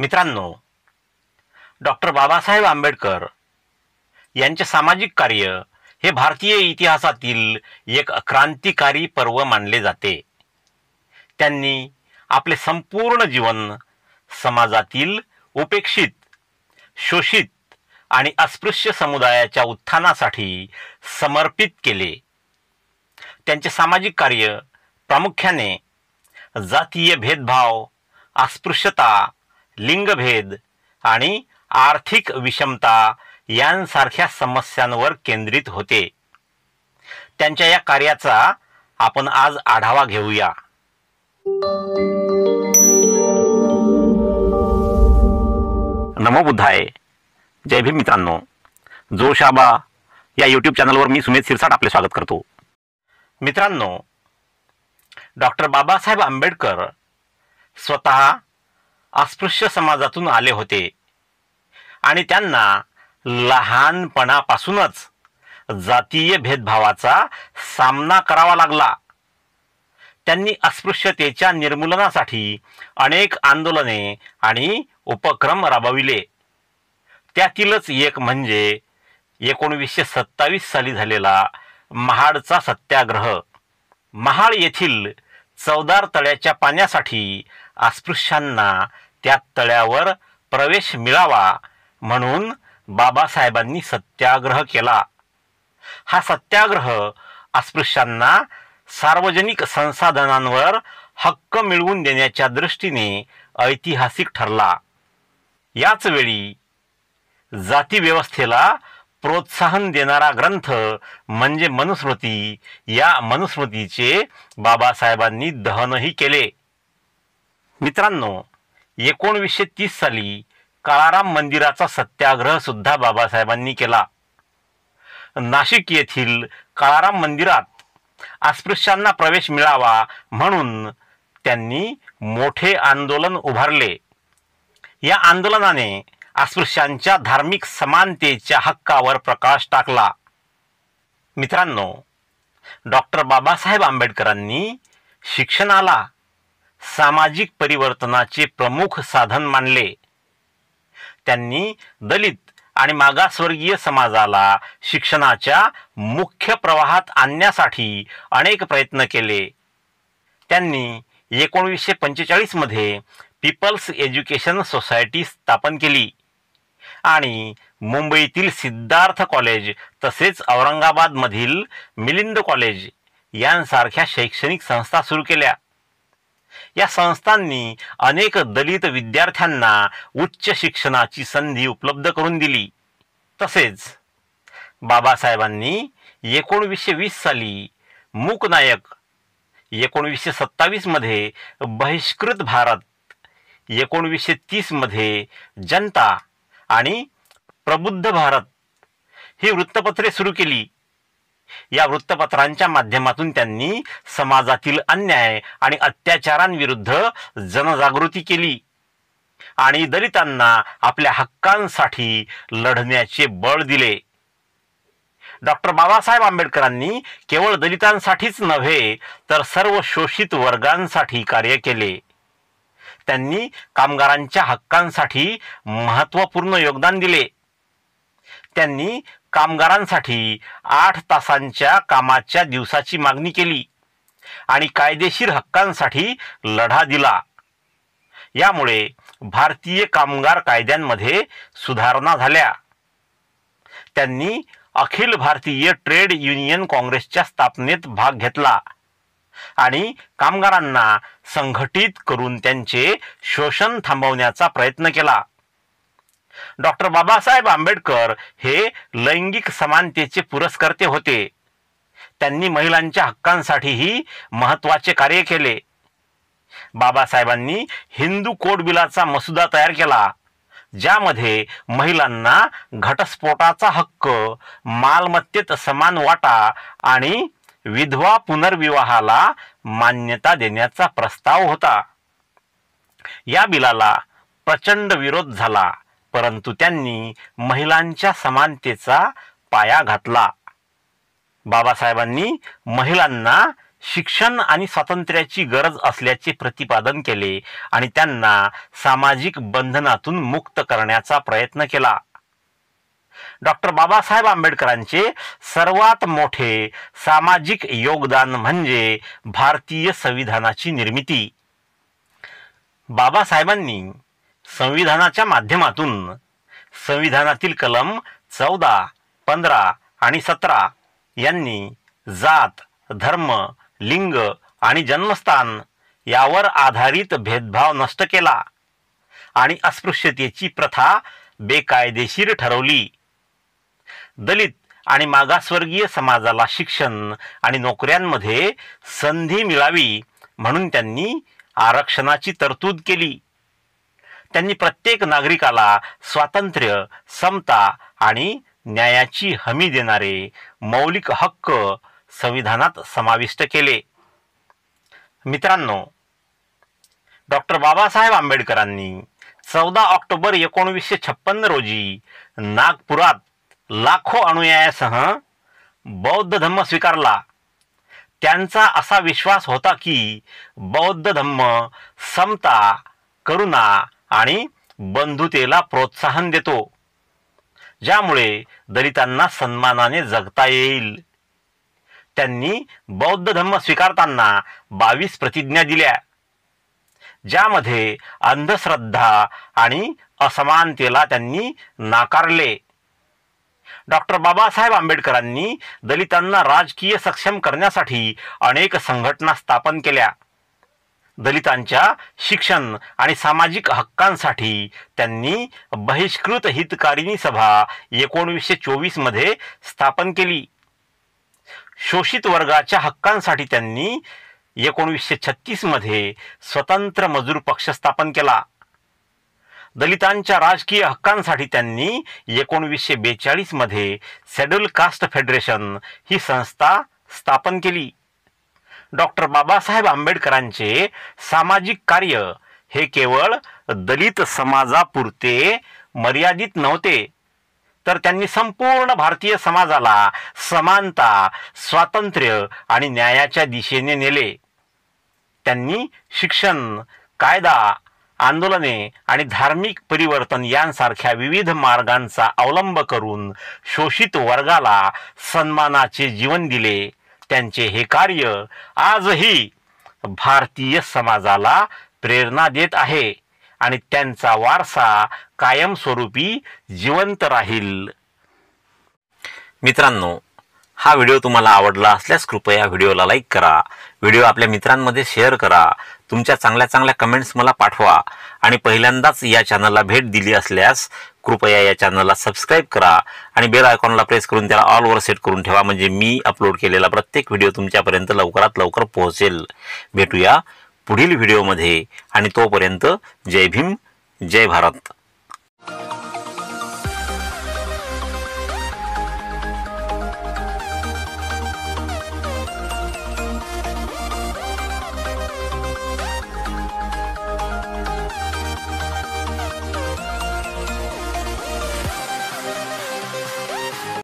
मित्रांनो, डॉक्टर बाबासाहेब आंबेडकर यांचे सामाजिक कार्य हे भारतीय इतिहासातील एक क्रांतिकारी पर्व मानले जाते. त्यांनी आपले संपूर्ण जीवन समाजातील उपेक्षित, शोषित आणि अस्पृश्य समुदायाच्या उत्थानासाठी समर्पित केले. त्यांचे सामाजिक कार्य प्रामुख्याने जातीय भेदभाव, अस्पृश्यता, लिंगभेद आणि आर्थिक विषमता यांसारख्या समस्यांवर केंद्रित होते. त्यांच्या या कार्याचा आपण आज आढावा घेऊया. नमो बुद्धाय. जय भीम. मित्रांनो, जोशाबा या यूट्यूब चॅनलवर मी सुमेध सिरसाट आपले स्वागत करतो. मित्रांनो, डॉक्टर बाबासाहेब आंबेडकर स्वतः अस्पृश्य समाजातून आले होते आणि त्यांना लहानपणापासूनच जातीय भेदभावाचा सामना करावा लागला. त्यांनी अस्पृश्यतेच्या निर्मूलनासाठी अनेक आंदोलने आणि उपक्रम राबविले. त्यातीलच एक म्हणजे 1927 साली झालेला महाडचा सत्याग्रह. महाड येथील चवदार तळ्याच्या पाण्यासाठी अस्पृश्यांना त्या तळ्यावर प्रवेश मिळावा म्हणून बाबासाहेबांनी सत्याग्रह केला. हा सत्याग्रह अस्पृश्यांना सार्वजनिक संसाधनांवर हक्क मिळवून देण्याच्या दृष्टीने ऐतिहासिक ठरला. याच वेळी जाती व्यवस्थेला प्रोत्साहन देणारा ग्रंथ म्हणजे मनुस्मृती, या मनुस्मृतीचे बाबासाहेबांनी दहनही केले. मित्रांनो, 1930 साली काळाराम मंदिराचा सत्याग्रह सुद्धा बाबासाहेबांनी केला. नाशिक येथील काळाराम मंदिरात अस्पृश्यांना प्रवेश मिळावा म्हणून त्यांनी मोठे आंदोलन उभारले. या आंदोलनाने अस्पृश्यांच्या धार्मिक समानतेच्या हक्कावर प्रकाश टाकला. मित्रांनो, डॉक्टर बाबासाहेब आंबेडकरांनी शिक्षणाला सामाजिक परिवर्तनाचे प्रमुख साधन मानले. त्यांनी दलित आणि मागासवर्गीय समाजाला शिक्षणाच्या मुख्य प्रवाहात आणण्यासाठी अनेक प्रयत्न केले. त्यांनी 1945 मध्ये पीपल्स एज्युकेशन सोसायटी स्थापन केली आणि मुंबईतील सिद्धार्थ कॉलेज तसेच औरंगाबादमधील मिलिंद कॉलेज यांसारख्या शैक्षणिक संस्था सुरू केल्या. या संस्थांनी अनेक दलित विद्यार्थ्यांना उच्च शिक्षणाची संधी उपलब्ध करून दिली. तसेच बाबासाहेबांनी 1920 साली मूक नायक, 1927 मध्ये बहिष्कृत भारत, 1930 मध्ये जनता आणि प्रबुद्ध भारत ही वृत्तपत्रे सुरू केली. या वृत्तपत्रांच्या माध्यमातून त्यांनी समाजातील अन्याय आणि अत्याचारांविरुद्ध जनजागृती केली आणि दलितांना आपल्या हक्कांसाठी लढण्याचे बळ दिले. डॉक्टर बाबासाहेब आंबेडकरांनी केवळ दलितांसाठीच नव्हे तर सर्व शोषित वर्गांसाठी कार्य केले. त्यांनी कामगारांच्या हक्कांसाठी महत्त्वपूर्ण योगदान दिले. त्यांनी कामगारांसाठी 8 तासांच्या कामाच्या दिवसाची मागणी केली आणि कायदेशीर हक्कांसाठी लढा दिला. यामुळे भारतीय कामगार कायद्यांमध्ये सुधारणा झाल्या. त्यांनी अखिल भारतीय ट्रेड युनियन काँग्रेसच्या स्थापनेत भाग घेतला आणि कामगारांना संघटित करून त्यांचे शोषण थांबवण्याचा प्रयत्न केला. डॉक्टर बाबासाहेब आंबेडकर हे लैंगिक समानतेचे पुरस्कर्ते होते. त्यांनी महिलांच्या हक्कांसाठीही महत्त्वाचे कार्य केले. बाबासाहेबांनी हिंदू कोड बिलाचा मसुदा तयार केला, ज्यामध्ये महिलांना घटस्फोटाचा हक्क, मालमत्तेत समान वाटा आणि विधवा पुनर्विवाहाला मान्यता देण्याचा प्रस्ताव होता. या बिलाला प्रचंड विरोध झाला, परंतु त्यांनी महिलांच्या समानतेचा पाया घातला. बाबासाहेबांनी महिलांना शिक्षण आणि स्वातंत्र्याची गरज असल्याचे प्रतिपादन केले आणि त्यांना सामाजिक बंधनातून मुक्त करण्याचा प्रयत्न केला. डॉक्टर बाबासाहेब आंबेडकरांचे सर्वात मोठे सामाजिक योगदान म्हणजे भारतीय संविधानाची निर्मिती. बाबासाहेबांनी संविधानाच्या माध्यमातून संविधानातील कलम 14, 15 आणि 17 यांनी जात, धर्म, लिंग आणि जन्मस्थान यावर आधारित भेदभाव नष्ट केला आणि अस्पृश्यतेची प्रथा बेकायदेशीर ठरवली. दलित आणि मागासवर्गीय समाजाला शिक्षण आणि नोकऱ्यांमध्ये संधी मिळावी म्हणून त्यांनी आरक्षणाची तरतूद केली. त्यांनी प्रत्येक नागरिकाला स्वातंत्र्य, समता आणि न्यायाची हमी देणारे मौलिक हक्क संविधानात समाविष्ट केले. मित्रांनो, डॉक्टर बाबासाहेब आंबेडकरांनी 14 ऑक्टोबर 1956 रोजी नागपुरात लाखो अनुयायांसह बौद्ध धम्म स्वीकारला. त्यांचा असा विश्वास होता की बौद्ध धम्म समता, करुणा आणि बंधुतेला प्रोत्साहन देतो, ज्यामुळे दलितांना सन्मानाने जगता येईल. त्यांनी बौद्ध धम्म स्वीकारताना 22 प्रतिज्ञा दिल्या, ज्यामध्ये अंधश्रद्धा आणि असमानतेला त्यांनी नाकारले. डॉक्टर बाबासाहेब आंबेडकरांनी दलितांना राजकीय सक्षम करण्यासाठी अनेक संघटना स्थापन केल्या. दलितांच्या शिक्षण आणि सामाजिक हक्कांसाठी त्यांनी बहिष्कृत हितकारिणी सभा 1924 मध्ये स्थापन केली. शोषित वर्गाच्या हक्कांसाठी त्यांनी 1936 मध्ये स्वतंत्र मजूर पक्ष स्थापन केला. दलितांच्या राजकीय हक्कांसाठी त्यांनी 1942 मध्ये शेड्यूल कास्ट फेडरेशन ही संस्था स्थापन केली. डॉक्टर बाबासाहेब आंबेडकरांचे सामाजिक कार्य हे केवळ दलित समाजापुरते मर्यादित नव्हते, तर त्यांनी संपूर्ण भारतीय समाजाला समानता, स्वातंत्र्य आणि न्यायाच्या दिशेने नेले. त्यांनी शिक्षण, कायदा, आंदोलने आणि धार्मिक परिवर्तन यांसारख्या विविध मार्गांचा अवलंब करून शोषित वर्गाला सन्मानाचे जीवन दिले. त्यांचे हे कार्य आजही भारतीय समाजाला प्रेरणा देत आहे आणि त्यांचा वारसा कायमस्वरूपी जिवंत राहील. मित्रांनो, हा व्हिडिओ तुम्हाला आवडला असल्यास कृपया व्हिडिओला लाईक करा, व्हिडिओ आपल्या मित्रांमध्ये शेअर करा, तुमच्या चांगल्या चांगल्या कमेंट्स मला पाठवा आणि पहिल्यांदाच या चॅनलला भेट दिली असल्यास कृपया या चॅनलला सबस्क्राईब करा आणि बेल आयकॉनला प्रेस करून त्याला ऑल वर सेट करून ठेवा, म्हणजे मी अपलोड केलेला प्रत्येक व्हिडिओ तुमच्यापर्यंत लवकरात लवकर पोहोचेल. भेटूया पुढील व्हिडिओमध्ये आणि तोपर्यंत जय भीम, जय भारत.